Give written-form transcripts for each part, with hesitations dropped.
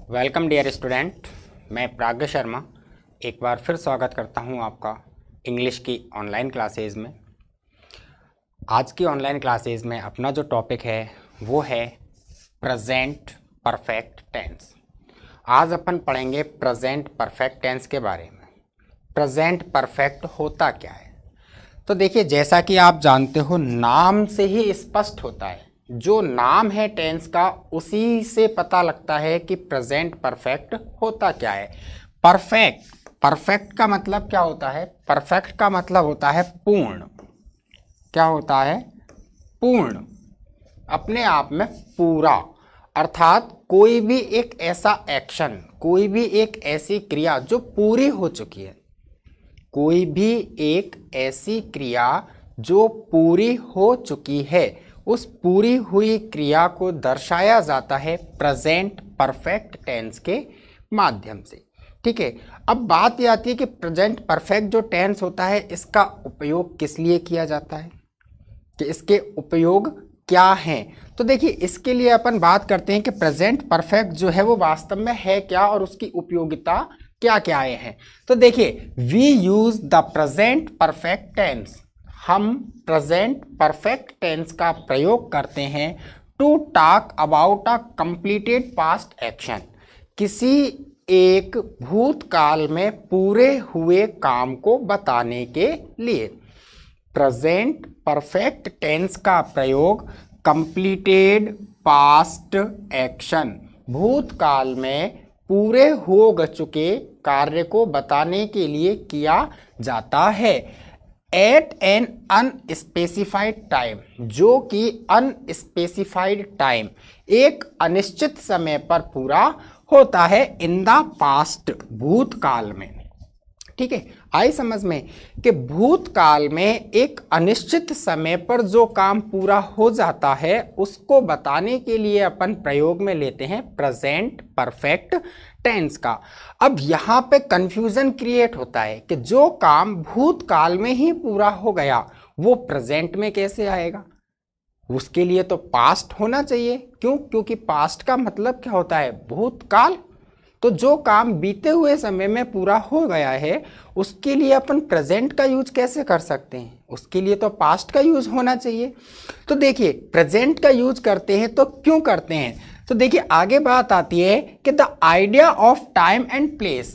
Welcome dear student, मैं प्राज्ञ शर्मा एक बार फिर स्वागत करता हूं आपका इंग्लिश की ऑनलाइन क्लासेस में। आज की ऑनलाइन क्लासेस में अपना जो टॉपिक है वो है प्रेजेंट परफेक्ट टेंस। आज अपन पढ़ेंगे प्रेजेंट परफेक्ट टेंस के बारे में। प्रेजेंट परफेक्ट होता क्या है? तो देखिए, जैसा कि आप जानते हो, नाम से ही स्पष्ट होता है। जो नाम है टेंस का, उसी से पता लगता है कि प्रेजेंट परफेक्ट होता क्या है। परफेक्ट का मतलब क्या होता है? परफेक्ट का मतलब होता है पूर्ण। क्या होता है? पूर्ण, अपने आप में पूरा। अर्थात कोई भी एक ऐसा एक्शन, कोई भी एक ऐसी क्रिया जो पूरी हो चुकी है, कोई भी एक ऐसी क्रिया जो पूरी हो चुकी है, उस पूरी हुई क्रिया को दर्शाया जाता है प्रेजेंट परफेक्ट टेंस के माध्यम से। ठीक है, अब बात यह आती है कि प्रेजेंट परफेक्ट जो टेंस होता है, इसका उपयोग किस लिए किया जाता है, कि इसके उपयोग क्या हैं। तो देखिए, इसके लिए अपन बात करते हैं कि प्रेजेंट परफेक्ट जो है वो वास्तव में है क्या और उसकी उपयोगिता क्या क्या हैं। तो देखिए, we use the present perfect tense, हम प्रेजेंट परफेक्ट टेंस का प्रयोग करते हैं to talk about a completed past action, किसी एक भूतकाल में पूरे हुए काम को बताने के लिए। प्रेजेंट परफेक्ट टेंस का प्रयोग कंप्लीटेड पास्ट एक्शन, भूतकाल में पूरे हो चुके कार्य को बताने के लिए किया जाता है। एट एन अनस्पेसिफाइड टाइम, जो कि अनस्पेसिफाइड टाइम, एक अनिश्चित समय पर पूरा होता है। इन द पास्ट, भूतकाल में। ठीक है, आई समझ में कि भूतकाल में एक अनिश्चित समय पर जो काम पूरा हो जाता है, उसको बताने के लिए अपन प्रयोग में लेते हैं प्रेजेंट परफेक्ट टेंस का। अब यहाँ पे कंफ्यूजन क्रिएट होता है कि जो काम भूतकाल में ही पूरा हो गया वो प्रेजेंट में कैसे आएगा? उसके लिए तो पास्ट होना चाहिए। क्यों? क्योंकि पास्ट का मतलब क्या होता है? भूतकाल। तो जो काम बीते हुए समय में पूरा हो गया है, उसके लिए अपन प्रेजेंट का यूज कैसे कर सकते हैं? उसके लिए तो पास्ट का यूज होना चाहिए। तो देखिए, प्रेजेंट का यूज करते हैं तो क्यों करते हैं? तो देखिए, आगे बात आती है कि the idea of time and place.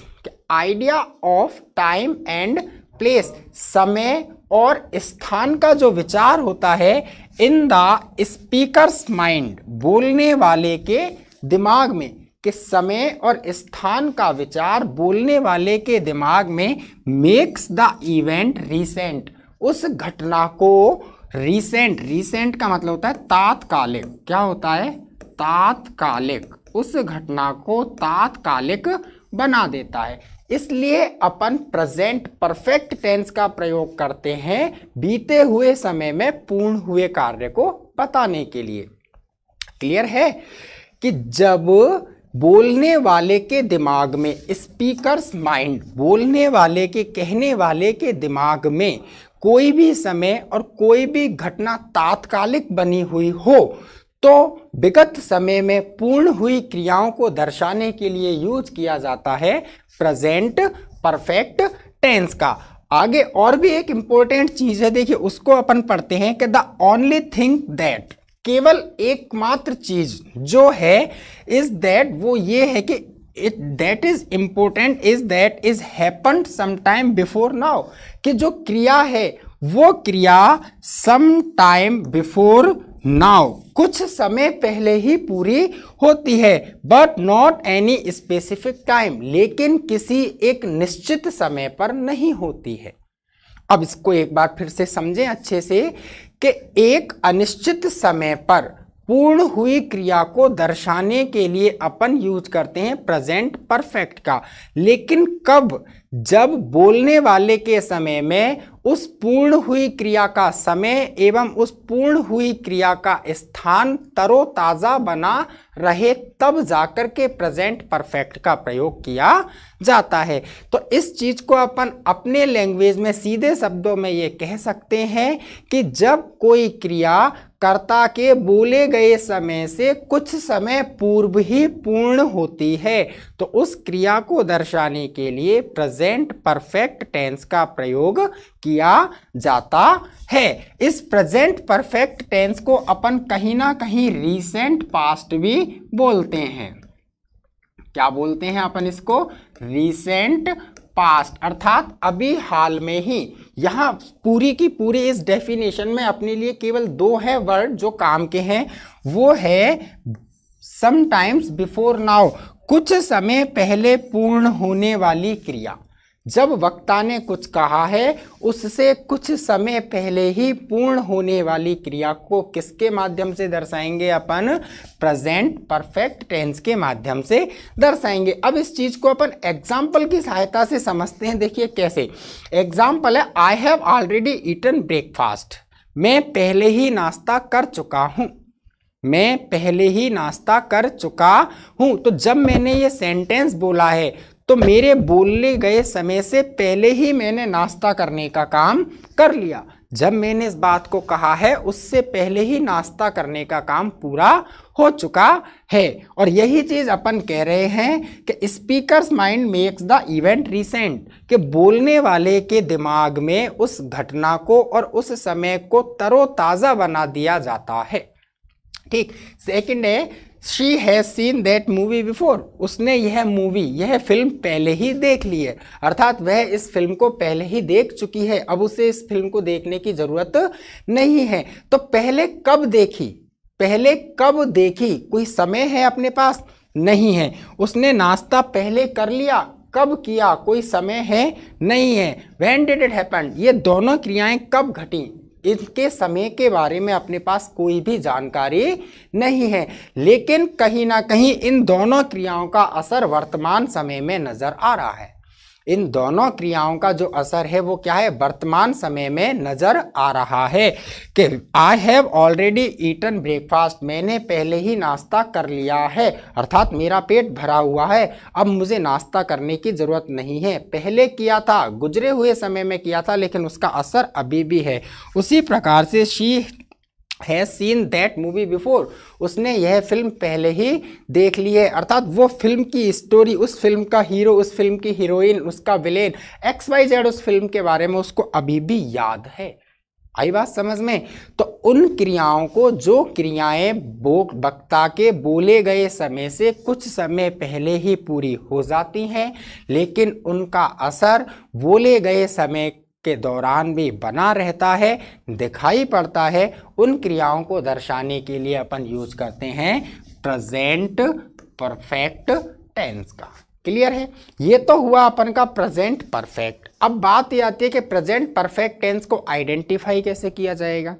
Idea of time and place, समय और स्थान का जो विचार होता है इन द स्पीकर्स माइंड, बोलने वाले के दिमाग में, कि समय और स्थान का विचार बोलने वाले के दिमाग में मेक्स द इवेंट रिसेंट, उस घटना को रिसेंट का मतलब होता है तात्कालिक। क्या होता है? तात्कालिक। उस घटना को तात्कालिक बना देता है। इसलिए अपन प्रेजेंट परफेक्ट टेंस का प्रयोग करते हैं बीते हुए समय में पूर्ण हुए कार्य को बताने के लिए। क्लियर है कि जब बोलने वाले के दिमाग में, स्पीकर्स माइंड, बोलने वाले के, कहने वाले के दिमाग में कोई भी समय और कोई भी घटना तात्कालिक बनी हुई हो, तो विगत समय में पूर्ण हुई क्रियाओं को दर्शाने के लिए यूज किया जाता है प्रेजेंट परफेक्ट टेंस का। आगे और भी एक इंपॉर्टेंट चीज है, देखिए उसको अपन पढ़ते हैं कि द ओनली थिंग दैट, केवल एकमात्र चीज जो है इज दैट, वो ये है कि it that is important is that is happened some time before now, कि जो क्रिया है वो क्रिया सम टाइम बिफोर नाउ, कुछ समय पहले ही पूरी होती है। But not any specific time, लेकिन किसी एक निश्चित समय पर नहीं होती है। अब इसको एक बार फिर से समझें अच्छे से कि एक अनिश्चित समय पर पूर्ण हुई क्रिया को दर्शाने के लिए अपन यूज करते हैं प्रेजेंट परफेक्ट का। लेकिन कब? जब बोलने वाले के समय में उस पूर्ण हुई क्रिया का समय एवं उस पूर्ण हुई क्रिया का स्थान तरोताजा बना रहे, तब जाकर के प्रेजेंट परफेक्ट का प्रयोग किया जाता है। तो इस चीज को अपन अपने लैंग्वेज में सीधे शब्दों में ये कह सकते हैं कि जब कोई क्रिया कर्ता के बोले गए समय से कुछ समय पूर्व ही पूर्ण होती है। तो उस क्रिया को दर्शाने के लिए प्रेजेंट परफेक्ट टेंस का प्रयोग किया जाता है। इस प्रेजेंट परफेक्ट टेंस को अपन कहीं ना कहीं रीसेंट पास्ट भी बोलते हैं। क्या बोलते हैं अपन इसको? रीसेंट पास्ट, अर्थात अभी हाल में ही। यहाँ पूरी की पूरी इस डेफिनेशन में अपने लिए केवल दो है वर्ड जो काम के हैं, वो है समटाइम्स बिफोर नाउ, कुछ समय पहले पूर्ण होने वाली क्रिया। जब वक्ता ने कुछ कहा है उससे कुछ समय पहले ही पूर्ण होने वाली क्रिया को किसके माध्यम से दर्शाएंगे अपन? प्रेजेंट परफेक्ट टेंस के माध्यम से दर्शाएंगे। अब इस चीज को अपन एग्जाम्पल की सहायता से समझते हैं। देखिए कैसे। एग्जाम्पल है, I have already eaten breakfast, मैं पहले ही नाश्ता कर चुका हूं। मैं पहले ही नाश्ता कर चुका हूं। तो जब मैंने ये सेंटेंस बोला है तो मेरे बोलने गए समय से पहले ही मैंने नाश्ता करने का काम कर लिया। जब मैंने इस बात को कहा है उससे पहले ही नाश्ता करने का काम पूरा हो चुका है। और यही चीज अपन कह रहे हैं कि speakers mind makes the event recent, कि बोलने वाले के दिमाग में उस घटना को और उस समय को तरोताजा बना दिया जाता है। ठीक। सेकंड है, she has seen that movie before, उसने यह फिल्म पहले ही देख ली है, अर्थात वह इस फिल्म को पहले ही देख चुकी है, अब उसे इस फिल्म को देखने की जरूरत नहीं है। तो पहले कब देखी? पहले कब देखी? कोई समय है अपने पास? नहीं है। उसने नाश्ता पहले कर लिया, कब किया? कोई समय है? नहीं है। व्हेन डिड इट हैपन, ये दोनों क्रियाएं कब घटी? इनके समय के बारे में अपने पास कोई भी जानकारी नहीं है। लेकिन कहीं ना कहीं इन दोनों क्रियाओं का असर वर्तमान समय में नजर आ रहा है। इन दोनों क्रियाओं का जो असर है वो क्या है? वर्तमान समय में नजर आ रहा है कि I have already eaten breakfast, मैंने पहले ही नाश्ता कर लिया है, अर्थात मेरा पेट भरा हुआ है, अब मुझे नाश्ता करने की जरूरत नहीं है। पहले किया था, गुजरे हुए समय में किया था, लेकिन उसका असर अभी भी है। उसी प्रकार से she has seen that movie before, उसने यह फिल्म पहले ही देख ली है, अर्थात वो फिल्म की स्टोरी, उस फिल्म का हीरो, उस फिल्म की हीरोइन, उसका विलेन XYZ उस फिल्म के बारे में उसको अभी भी याद है। आई बात समझ में? तो उन क्रियाओं को, जो क्रियाएं वक्ता के बोले गए समय से कुछ समय पहले ही पूरी हो जाती हैं, लेकिन उनका असर बोले गए समय के दौरान भी बना रहता है, दिखाई पड़ता है, उन क्रियाओं को दर्शाने के लिए अपन यूज करते हैं प्रेजेंट परफेक्ट टेंस का। क्लियर है? ये तो हुआ अपन का प्रेजेंट परफेक्ट। अब बात ये आती है कि प्रेजेंट परफेक्ट टेंस को आइडेंटिफाई कैसे किया जाएगा।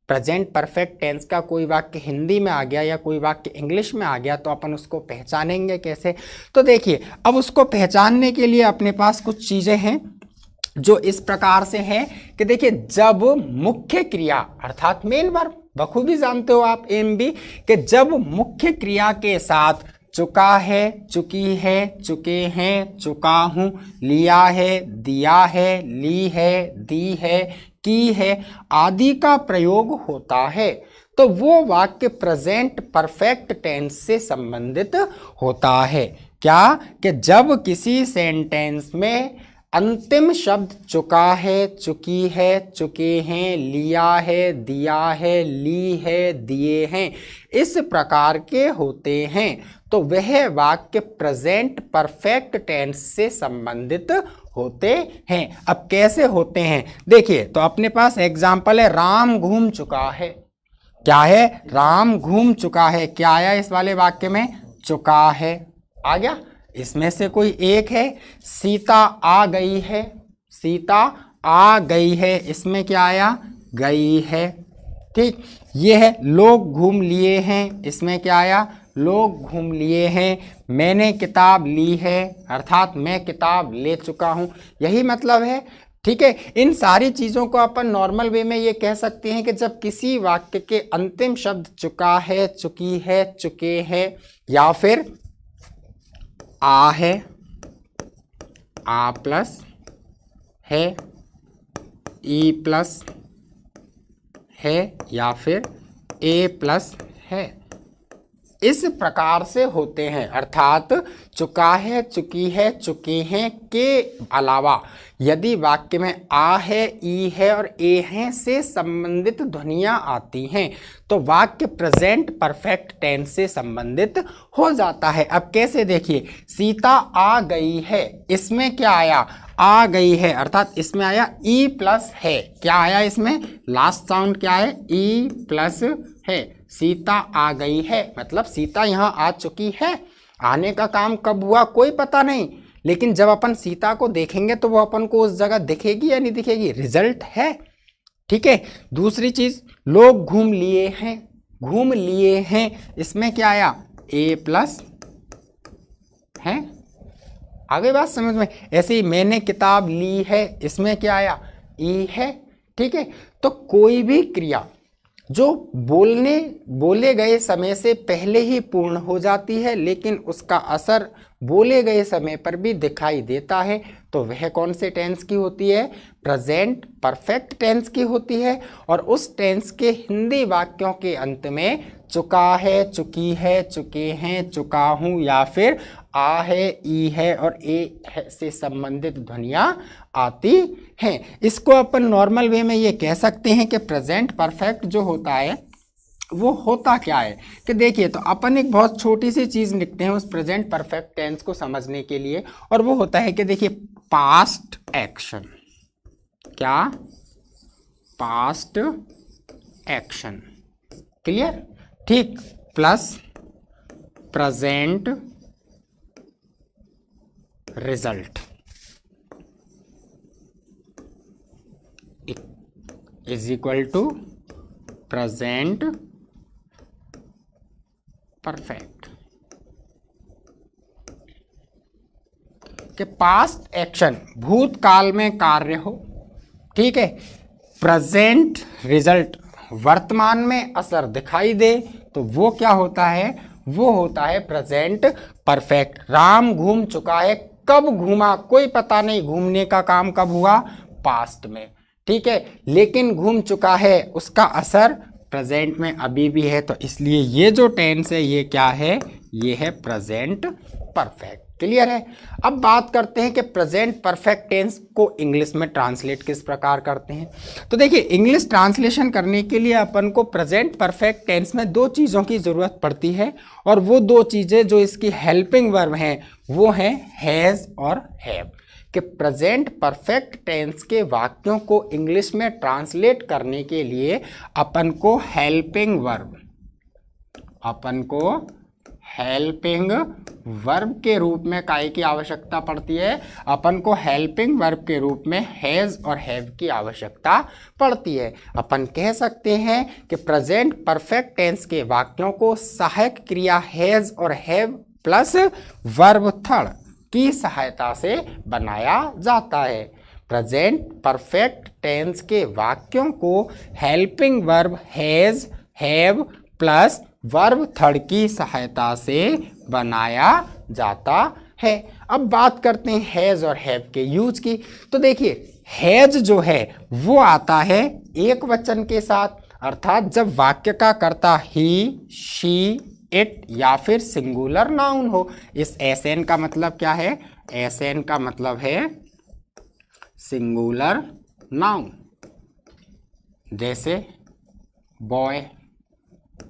प्रेजेंट परफेक्ट टेंस का कोई वाक्य हिंदी में आ गया या कोई वाक्य इंग्लिश में आ गया तो अपन उसको पहचानेंगे कैसे? तो देखिए, अब उसको पहचानने के लिए अपने पास कुछ चीजें हैं जो इस प्रकार से है कि देखिए, जब मुख्य क्रिया अर्थात मेन वर्ब, बखूबी जानते हो आप MB, कि जब मुख्य क्रिया के साथ चुका है, चुकी है, चुके हैं, चुका हूं, लिया है, दिया है, ली है, दी है, की है आदि का प्रयोग होता है, तो वो वाक्य प्रेजेंट परफेक्ट टेंस से संबंधित होता है। क्या? कि जब किसी सेंटेंस में अंतिम शब्द चुका है, चुकी है, चुके हैं, लिया है, दिया है, ली है, दिए हैं, इस प्रकार के होते हैं, तो वह वाक्य प्रेजेंट परफेक्ट टेंस से संबंधित होते हैं। अब कैसे होते हैं देखिए, तो अपने पास एग्जाम्पल है, राम घूम चुका है। क्या है? राम घूम चुका है। क्या आया इस वाले वाक्य में? चुका है आ गया। इसमें से कोई एक है, सीता आ गई है। सीता आ गई है, इसमें क्या आया? गई है। ठीक। ये है, लोग घूम लिए हैं, इसमें क्या आया? लोग घूम लिए हैं। मैंने किताब ली है, अर्थात मैं किताब ले चुका हूं, यही मतलब है। ठीक है। इन सारी चीज़ों को अपन नॉर्मल वे में ये कह सकते हैं कि जब किसी वाक्य के अंतिम शब्द चुका है, चुकी है, चुके हैं, या फिर आ है, आ प्लस है, ई प्लस है, या फिर ए प्लस है, इस प्रकार से होते हैं। अर्थात चुका है, चुकी है, चुके हैं के अलावा यदि वाक्य में आ है, ई है और ए हैं से संबंधित ध्वनियां आती हैं तो वाक्य प्रेजेंट परफेक्ट टेंस से संबंधित हो जाता है। अब कैसे, देखिए, सीता आ गई है, इसमें क्या आया, आ गई है, अर्थात इसमें आया ई प्लस है। क्या आया इसमें, लास्ट साउंड क्या है, ई प्लस है। सीता आ गई है मतलब सीता यहाँ आ चुकी है। आने का काम कब हुआ कोई पता नहीं, लेकिन जब अपन सीता को देखेंगे तो वो अपन को उस जगह दिखेगी या नहीं दिखेगी, रिजल्ट है। ठीक है, दूसरी चीज, लोग घूम लिए हैं, घूम लिए हैं, इसमें क्या आया, ए प्लस है। आगे बात समझ में। ऐसे ही मैंने किताब ली है, इसमें क्या आया, ई है। ठीक है, तो कोई भी क्रिया जो बोले गए समय से पहले ही पूर्ण हो जाती है लेकिन उसका असर बोले गए समय पर भी दिखाई देता है तो वह कौन से टेंस की होती है, प्रेजेंट परफेक्ट टेंस की होती है। और उस टेंस के हिंदी वाक्यों के अंत में चुका है, चुकी है, चुके हैं, चुका हूं या फिर आ है, ई है और ए है से संबंधित ध्वनियां आती हैं। इसको अपन नॉर्मल वे में ये कह सकते हैं कि प्रेजेंट परफेक्ट जो होता है वो होता क्या है कि देखिए, तो अपन एक बहुत छोटी सी चीज़ लिखते हैं उस प्रेजेंट परफेक्ट टेंस को समझने के लिए, और वो होता है कि देखिए पास्ट एक्शन, क्या, पास्ट एक्शन, क्लियर, ठीक, plus present result is equal to present perfect. कि पास्ट एक्शन भूतकाल में कार्य हो, ठीक है, प्रेजेंट रिजल्ट वर्तमान में असर दिखाई दे तो वो क्या होता है, वो होता है प्रेजेंट परफेक्ट। राम घूम चुका है, कब घूमा कोई पता नहीं, घूमने का काम कब हुआ, पास्ट में, ठीक है, लेकिन घूम चुका है उसका असर प्रेजेंट में अभी भी है, तो इसलिए ये जो टेंस है ये क्या है, ये है प्रेजेंट परफेक्ट। क्लियर है। अब बात करते हैं कि प्रेजेंट परफेक्ट टेंस को इंग्लिश में ट्रांसलेट किस प्रकार करते हैं। तो देखिए, इंग्लिश ट्रांसलेशन करने के लिए अपन को प्रेजेंट परफेक्ट टेंस में दो चीज़ों की ज़रूरत पड़ती है, और वो दो चीज़ें जो इसकी हेल्पिंग वर्ब हैं वो हैं हैज़ और हैव। कि प्रेजेंट परफेक्ट टेंस के वाक्यों को इंग्लिश में ट्रांसलेट करने के लिए अपन को हेल्पिंग वर्ब के रूप में काय की आवश्यकता पड़ती है, अपन को हेल्पिंग वर्ब के रूप में हैज़ और हैव की आवश्यकता पड़ती है। अपन कह सकते हैं कि प्रेजेंट परफेक्ट टेंस के वाक्यों को सहायक क्रिया हैज़ और हैव प्लस वर्ब थर्ड की सहायता से बनाया जाता है। प्रेजेंट परफेक्ट टेंस के वाक्यों को helping verb has have plus verb third की सहायता से बनाया जाता है। अब बात करते हैं हैज़ और हैव के यूज की। तो देखिए, हैज़ जो है वो आता है एक वचन के साथ, अर्थात जब वाक्य का कर्ता ही, शी, इट या फिर सिंगुलर नाउन हो। इस एसएन का मतलब क्या है, एसएन का मतलब है सिंगुलर नाउन, जैसे बॉय,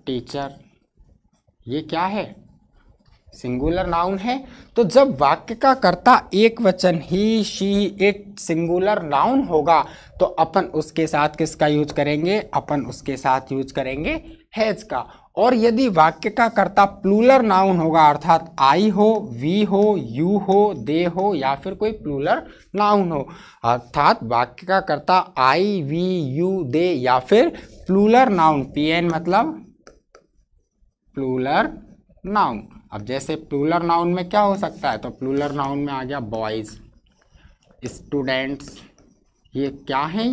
टीचर, ये क्या है, सिंगुलर नाउन है। तो जब वाक्य का कर्ता एक वचन ही, शी, इट सिंगुलर नाउन होगा तो अपन उसके साथ किसका यूज करेंगे, अपन उसके साथ यूज करेंगे हैज का। और यदि वाक्य का कर्ता प्लूरल नाउन होगा, अर्थात आई हो, वी हो, यू हो, दे हो या फिर कोई प्लूरल नाउन हो, अर्थात वाक्य का कर्ता आई, वी, यू, दे या फिर प्लूरल नाउन, पीएन मतलब प्लूरल नाउन। अब जैसे प्लूरल नाउन में क्या हो सकता है, तो प्लूरल नाउन में आ गया बॉयज, स्टूडेंट्स, ये क्या है,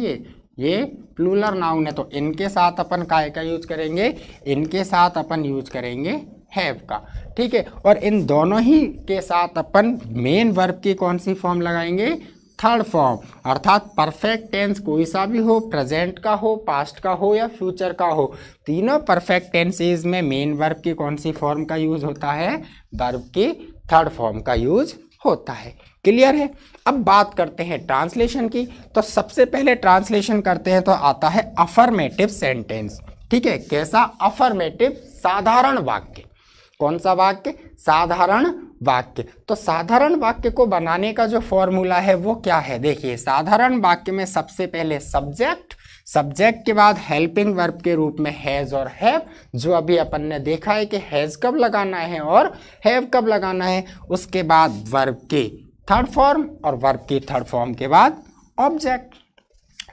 ये प्लूरल नाउन है। तो इनके साथ अपन काय का यूज करेंगे, इनके साथ अपन यूज करेंगे हैव का, ठीक है। और इन दोनों ही के साथ अपन मेन वर्ब की कौन सी फॉर्म लगाएंगे, थर्ड फॉर्म, अर्थात परफेक्ट टेंस कोई सा भी हो, प्रेजेंट का हो, पास्ट का हो या फ्यूचर का हो, तीनों परफेक्ट टेंसेज में मेन वर्ब की कौन सी फॉर्म का यूज होता है? वर्ब की थर्ड फॉर्म का यूज होता है। क्लियर है? अब बात करते हैं ट्रांसलेशन की। तो सबसे पहले ट्रांसलेशन करते हैं तो आता है अफर्मेटिव सेंटेंस। ठीक है, कैसा? अफर्मेटिव, साधारण वाक्य। कौन सा वाक्य? साधारण वाक्य। तो साधारण वाक्य को बनाने का जो फॉर्मूला है वो क्या है? देखिए, साधारण वाक्य में सबसे पहले सब्जेक्ट, सब्जेक्ट के बाद हेल्पिंग वर्ब के रूप में हैज और हैव, जो अभी अपन ने देखा है कि हैज कब लगाना है और हैव कब लगाना है। उसके बाद वर्ब की थर्ड फॉर्म और वर्ब की थर्ड फॉर्म के बाद ऑब्जेक्ट।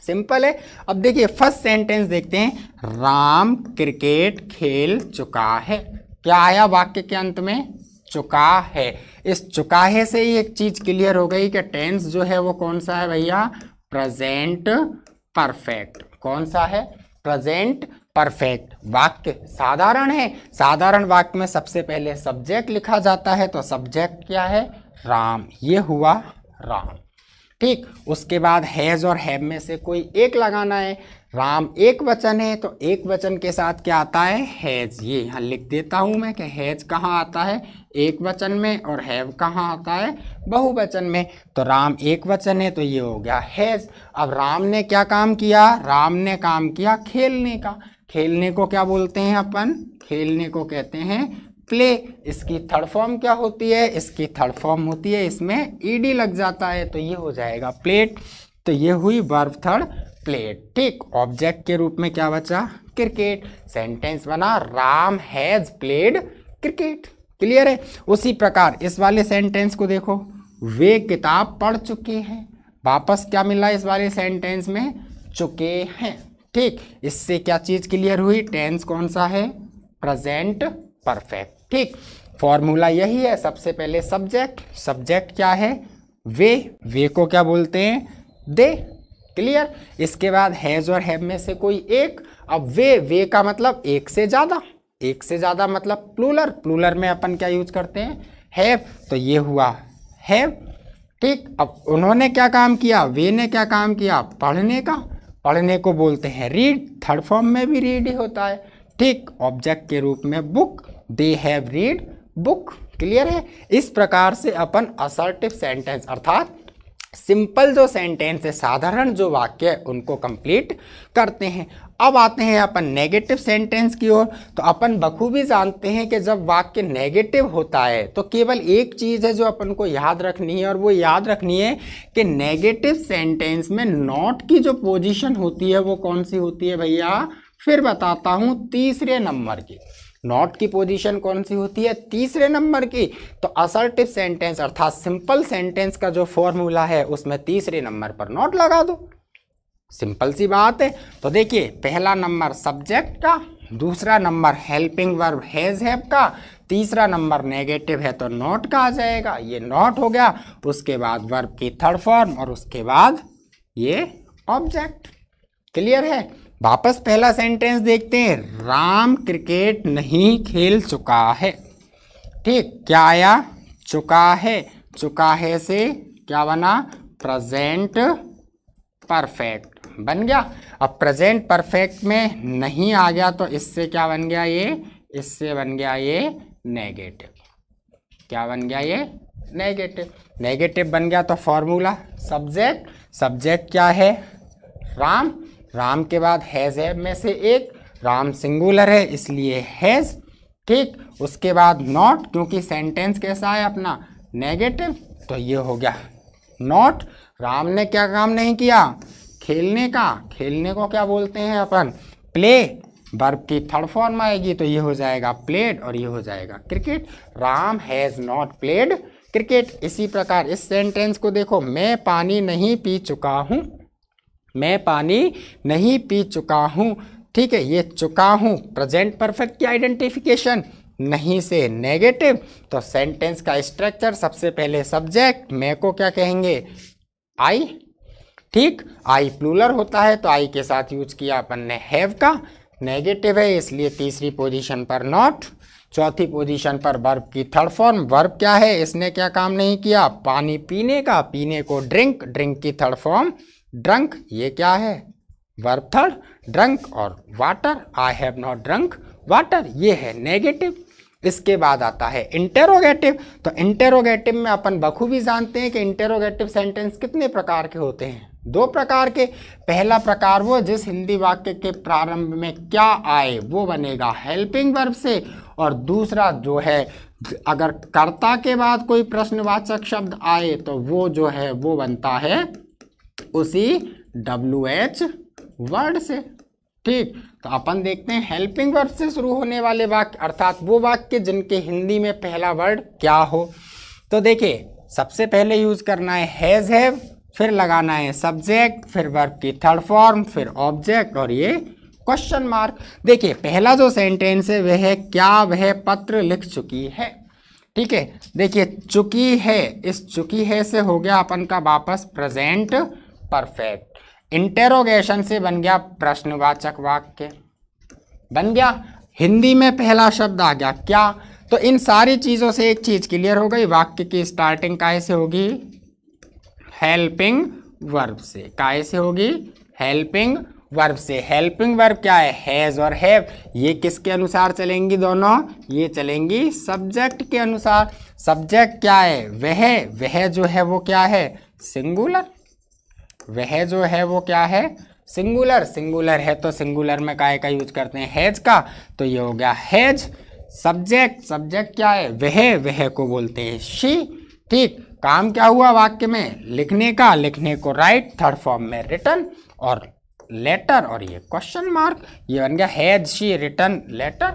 सिंपल है। अब देखिए फर्स्ट सेंटेंस देखते हैं, राम क्रिकेट खेल चुका है। क्या आया वाक्य के अंत में? चुका है। इस चुका है से ही एक चीज क्लियर हो गई कि टेंस जो है वो कौन सा है भैया? Present perfect. कौन सा है? Present perfect. वाक्य साधारण है। साधारण वाक्य में सबसे पहले सब्जेक्ट लिखा जाता है, तो सब्जेक्ट क्या है? राम। ये हुआ राम। ठीक, उसके बाद हैज और हैव में से कोई एक लगाना है। राम एक वचन है तो एक वचन के साथ क्या आता है? हैज। ये यहाँ लिख देता हूं मैं कि हैज कहाँ आता है? एक वचन में, और हैव कहाँ आता है? बहुवचन में। तो राम एक वचन है तो ये हो गया हैज। अब राम ने क्या काम किया? राम ने काम किया खेलने का। खेलने को क्या बोलते हैं अपन? खेलने को कहते हैं प्ले। इसकी थर्ड फॉर्म क्या होती है? इसकी थर्ड फॉर्म होती है, इसमें ईडी लग जाता है तो ये हो जाएगा प्लेट। तो ये हुई वर्ब थर्ड प्लेट। ठीक, ऑब्जेक्ट के रूप में क्या बचा? क्रिकेट। सेंटेंस बना Ram has played cricket. Clear है? उसी प्रकार इस वाले सेंटेंस को देखो, वे किताब पढ़ चुके हैं। वापस क्या मिला इस वाले सेंटेंस में? चुके हैं। ठीक, इससे क्या चीज क्लियर हुई? टेंस कौन सा है? Present perfect. ठीक, फॉर्मूला यही है। सबसे पहले सब्जेक्ट, सब्जेक्ट क्या है? वे को क्या बोलते हैं? दे। क्लियर? इसके बाद हैज और हैव में से कोई एक। अब वे का मतलब एक से ज्यादा, एक से ज्यादा मतलब प्लूरल। प्लूरल में अपन क्या यूज करते हैं? हैव। तो ये हुआ हैव। ठीक, अब उन्होंने क्या काम किया? वे ने क्या काम किया? पढ़ने का। पढ़ने को बोलते हैं रीड। थर्ड फॉर्म में भी रीड ही होता है। ठीक, ऑब्जेक्ट के रूप में book. They have read book. Clear है? इस प्रकार से अपन असर्टिव सेंटेंस अर्थात सिंपल जो सेंटेंस है, साधारण जो वाक्य है, उनको कंप्लीट करते हैं। अब आते हैं अपन नेगेटिव सेंटेंस की ओर। तो अपन बखूबी जानते हैं कि जब वाक्य नेगेटिव होता है तो केवल एक चीज़ है जो अपन को याद रखनी है, और वो याद रखनी है कि नेगेटिव सेंटेंस में नॉट की जो पोजीशन होती है वो कौन सी होती है भैया? फिर बताता हूँ, तीसरे नंबर की। नॉट की पोजीशन कौन सी होती है? तीसरे नंबर की। तो असर्टिव सेंटेंस अर्थात सिंपल सेंटेंस का जो फॉर्मूला है उसमें तीसरे नंबर पर नॉट लगा दो। सिंपल सी बात है। तो देखिए, पहला नंबर सब्जेक्ट का, दूसरा number helping verb has have का, तीसरा नंबर नेगेटिव है तो नॉट का आ जाएगा। ये नॉट हो गया। उसके बाद वर्ब की थर्ड फॉर्म और उसके बाद ये ऑब्जेक्ट। क्लियर है? वापस पहला सेंटेंस देखते हैं, राम क्रिकेट नहीं खेल चुका है। ठीक, क्या आया? चुका है। चुका है से क्या बना? प्रेजेंट परफेक्ट बन गया। अब प्रेजेंट परफेक्ट में नहीं आ गया तो इससे क्या बन गया? ये इससे बन गया ये नेगेटिव। क्या बन गया? ये नेगेटिव। नेगेटिव बन गया तो फॉर्मूला सब्जेक्ट, सब्जेक्ट क्या है? राम। राम के बाद हैज हैव में से एक, राम सिंगुलर है इसलिए हैज। ठीक, उसके बाद नॉट, क्योंकि सेंटेंस कैसा है अपना? नेगेटिव, तो ये हो गया नॉट। राम ने क्या काम नहीं किया? खेलने का। खेलने को क्या बोलते हैं अपन? प्ले। वर्ब की थर्ड फॉर्म आएगी तो ये हो जाएगा प्लेड और ये हो जाएगा cricket. Ram has not played cricket. इसी प्रकार इस सेंटेंस को देखो, मैं पानी नहीं पी चुका हूँ। मैं पानी नहीं पी चुका हूँ। ठीक है, ये चुका हूँ प्रेजेंट परफेक्ट की आइडेंटिफिकेशन, नहीं से नेगेटिव। तो सेंटेंस का स्ट्रक्चर, सबसे पहले सब्जेक्ट, मैं को क्या कहेंगे? आई। ठीक, आई प्लूरल होता है तो आई के साथ यूज किया अपन ने हैव का। नेगेटिव है इसलिए तीसरी पोजीशन पर नॉट। चौथी पोजीशन पर वर्ब की थर्ड फॉर्म। वर्ब क्या है, इसने क्या काम नहीं किया, पानी पीने का, पीने को ड्रिंक, ड्रिंक की थर्ड फॉर्म ड्रंक, ये क्या है वर्ब थर्ड ड्रंक। और water, I have not drunk water, ये है नेगेटिव। इसके बाद आता है इंटेरोगेटिव। तो इंटेरोगेटिव में अपन बखूबी जानते हैं कि इंटेरोगेटिव सेंटेंस कितने प्रकार के होते हैं, दो प्रकार के। पहला प्रकार वो जिस हिंदी वाक्य के प्रारंभ में क्या आए वो बनेगा हेल्पिंग वर्ब से, और दूसरा जो है अगर कर्ता के बाद कोई प्रश्नवाचक शब्द आए तो वो जो है वो बनता है उसी WH वर्ड से। ठीक, तो अपन देखते हैं हेल्पिंग वर्ब से शुरू होने वाले वाक्य, अर्थात वो वाक्य जिनके हिंदी में पहला वर्ड क्या हो। तो देखिए सबसे पहले यूज करना है हैज हैव, फिर लगाना है सब्जेक्ट, फिर वर्ब की थर्ड फॉर्म, फिर ऑब्जेक्ट और ये क्वेश्चन मार्क। देखिए पहला जो सेंटेंस है वह है क्या वह पत्र लिख चुकी है। ठीक है, देखिए चुकी है, इस चुकी है से हो गया अपन का वापस प्रेजेंट परफेक्ट। इंटेरोगेशन से बन गया प्रश्नवाचक वाक्य, बन गया हिंदी में पहला शब्द आ गया क्या। तो इन सारी चीज़ों से एक चीज़ क्लियर हो गई, वाक्य की स्टार्टिंग कैसे होगी, हेल्पिंग वर्ब से। कैसे होगी, हेल्पिंग वर्ब से। हेल्पिंग वर्ब क्या है, हैज़ और हैव, ये किसके अनुसार चलेंगी दोनों, ये चलेंगी सब्जेक्ट के अनुसार। सब्जेक्ट क्या है, वह जो है वो क्या है सिंगुलर, वह जो है वो क्या है सिंगुलर। सिंगुलर है तो सिंगुलर में काय का यूज करते हैं, हैज का, तो ये हो गया हैज। सब्जेक्ट, सब्जेक्ट क्या है, वह को बोलते हैं शी। ठीक, काम क्या हुआ वाक्य में, लिखने का, लिखने को राइट, थर्ड फॉर्म में रिटन और लेटर और ये क्वेश्चन मार्क, ये बन गया हैज शी रिटन लेटर,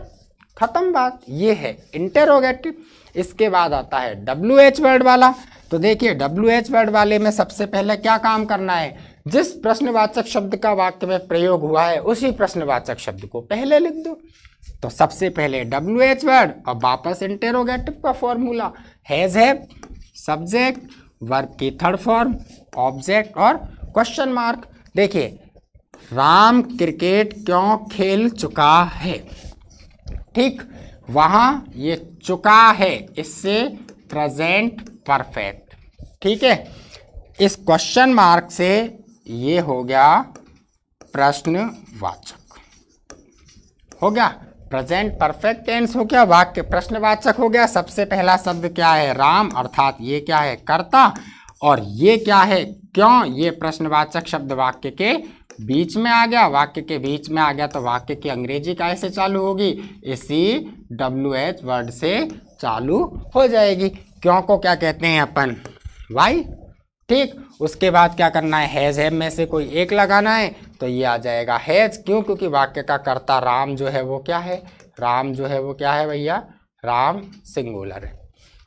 खत्म बात। ये है इंटेरोगेटिव। इसके बाद आता है WH वर्ड वाला। तो देखिए WH वर्ड वाले में सबसे पहले क्या काम करना है, जिस प्रश्नवाचक शब्द का वाक्य में प्रयोग हुआ है उसी प्रश्नवाचक शब्द को पहले लिख दो। तो सबसे पहले WH वर्ड और वापस इंटेरोगेटिव का formula, has have, subject, verb की थर्ड फॉर्म, ऑब्जेक्ट और क्वेश्चन मार्क। देखिए राम क्रिकेट क्यों खेल चुका है। ठीक, वहां ये चुका है, इससे प्रेजेंट परफेक्ट। ठीक है, इस क्वेश्चन मार्क से ये हो गया प्रश्नवाचक, हो गया प्रेजेंट परफेक्ट टेंस, हो गया वाक्य प्रश्नवाचक हो गया। सबसे पहला शब्द क्या है, राम, अर्थात ये क्या है कर्ता, और ये क्या है क्यों, ये प्रश्नवाचक शब्द वाक्य के बीच में आ गया। वाक्य के बीच में आ गया तो वाक्य की अंग्रेजी कैसे चालू होगी, इसी WH वर्ड से चालू हो जाएगी। क्यों को क्या कहते हैं अपन, वाई। ठीक, उसके बाद क्या करना है, हैज हैव में से कोई एक लगाना है, तो ये आ जाएगा हैज। क्यों, क्योंकि वाक्य का कर्ता राम जो है वो क्या है, राम जो है वो क्या है भैया, राम सिंगुलर है।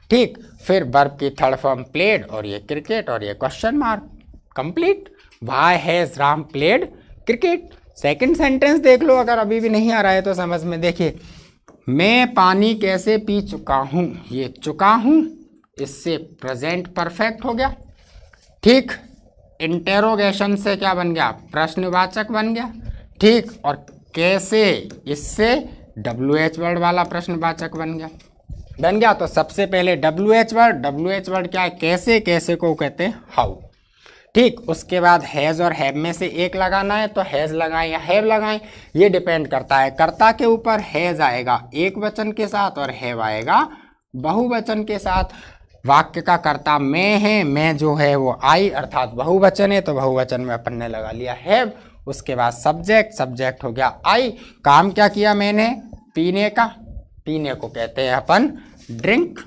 ठीक, फिर वर्ब की थर्ड फॉर्म प्लेड और ये क्रिकेट और ये question mark, complete. Why has Ram played cricket. Second sentence देख लो, अगर अभी भी नहीं आ रहा है तो समझ में। देखिए मैं पानी कैसे पी चुका हूँ, ये चुका हूँ, इससे प्रेजेंट परफेक्ट हो गया। ठीक, इंटेरोगेशन से क्या बन गया, प्रश्नवाचक बन गया। ठीक, और कैसे, इससे WH वर्ड वाला प्रश्नवाचक बन गया। तो सबसे पहले WH वर्ड क्या है, कैसे, कैसे को कहते हैं हाउ। ठीक, उसके बाद हैज़ और हैव में से एक लगाना है, तो हैज़ लगाएं या हैव लगाएं, ये डिपेंड करता है कर्ता के ऊपर। हैज़ आएगा एक वचन के साथ और हैव आएगा बहुवचन के साथ। वाक्य का कर्ता मैं है, मैं जो है वो आई, अर्थात बहुवचन है, तो बहुवचन में अपन ने लगा लिया हैव। उसके बाद सब्जेक्ट, सब्जेक्ट हो गया आई। काम क्या किया मैंने, पीने का, पीने को कहते हैं अपन ड्रिंक,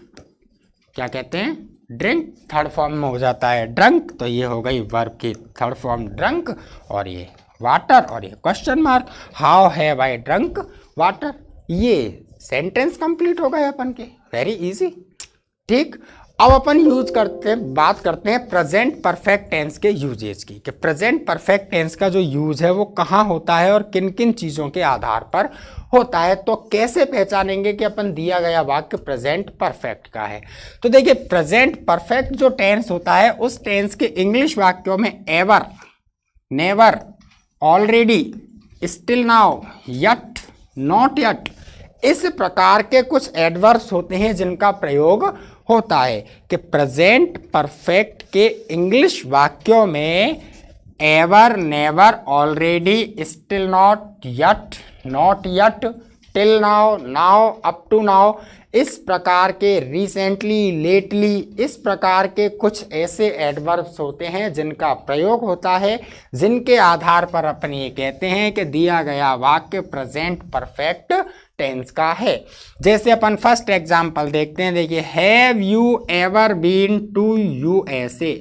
क्या कहते हैं ड्रिंक। थर्ड फॉर्म में हो जाता है ड्रंक, तो ये हो गई वर्ब की थर्ड फॉर्म ड्रंक और ये वाटर और ये question mark, how have I drunk water. ये सेंटेंस कंप्लीट हो गए अपन के, वेरी इजी। ठीक, अब अपन बात करते हैं प्रेजेंट परफेक्ट टेंस के यूजेज की, कि प्रेजेंट परफेक्ट टेंस का जो यूज है वो कहाँ होता है और किन किन चीज़ों के आधार पर होता है। तो कैसे पहचानेंगे कि अपन दिया गया वाक्य प्रेजेंट परफेक्ट का है। तो देखिए प्रेजेंट परफेक्ट जो टेंस होता है उस टेंस के इंग्लिश वाक्यों में ever, never, already, still now, yet, not yet, इस प्रकार के कुछ एडवर्ब्स होते हैं जिनका प्रयोग होता है कि प्रेजेंट परफेक्ट के इंग्लिश वाक्यों में ever, never, already, still not, yet, till now, now, up to now, इस प्रकार के रिसेंटली, लेटली, इस प्रकार के कुछ ऐसे एडवर्ब्स होते हैं जिनका प्रयोग होता है, जिनके आधार पर अपन ये कहते हैं कि दिया गया वाक्य प्रेजेंट परफेक्ट टेंस का है। जैसे अपन फर्स्ट एग्जांपल देखते हैं, देखिए, have you ever been to USA,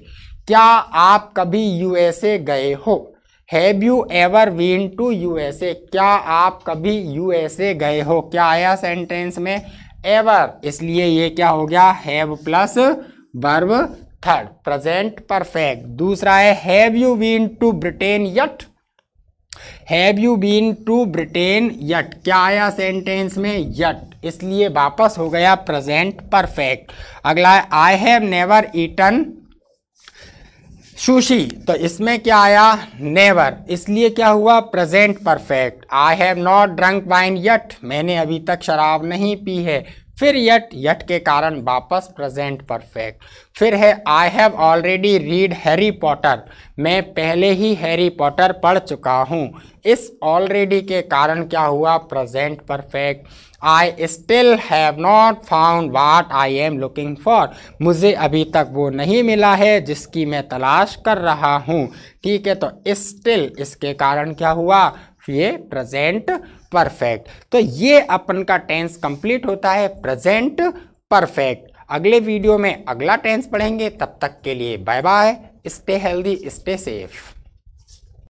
क्या आप कभी यूएसए गए हो। Have you ever been to USA, क्या आप कभी यूएसए गए हो। क्या आया सेंटेंस में, एवर, इसलिए ये क्या हो गया, have plus verb third, present perfect. दूसरा है have you been to Britain yet, have you been to Britain yet, क्या आया सेंटेंस में, यट, इसलिए वापस हो गया प्रेजेंट परफेक्ट। अगला है I have never eaten sushi, तो इसमें क्या आया, नेवर, इसलिए क्या हुआ, present perfect. I have not drunk wine yet, मैंने अभी तक शराब नहीं पी है, फिर यट के कारण वापस प्रेजेंट परफेक्ट। फिर है I have already read Harry Potter, मैं पहले ही हैरी पॉटर पढ़ चुका हूँ, इस ऑलरेडी के कारण क्या हुआ, present perfect. I still have not found what I am looking for, मुझे अभी तक वो नहीं मिला है जिसकी मैं तलाश कर रहा हूँ। ठीक है, तो स्टिल, इसके कारण क्या हुआ, ये प्रेजेंट परफेक्ट। तो ये अपन का टेंस कंप्लीट होता है, प्रेजेंट परफेक्ट। अगले वीडियो में अगला टेंस पढ़ेंगे, तब तक के लिए bye bye, stay healthy, stay safe.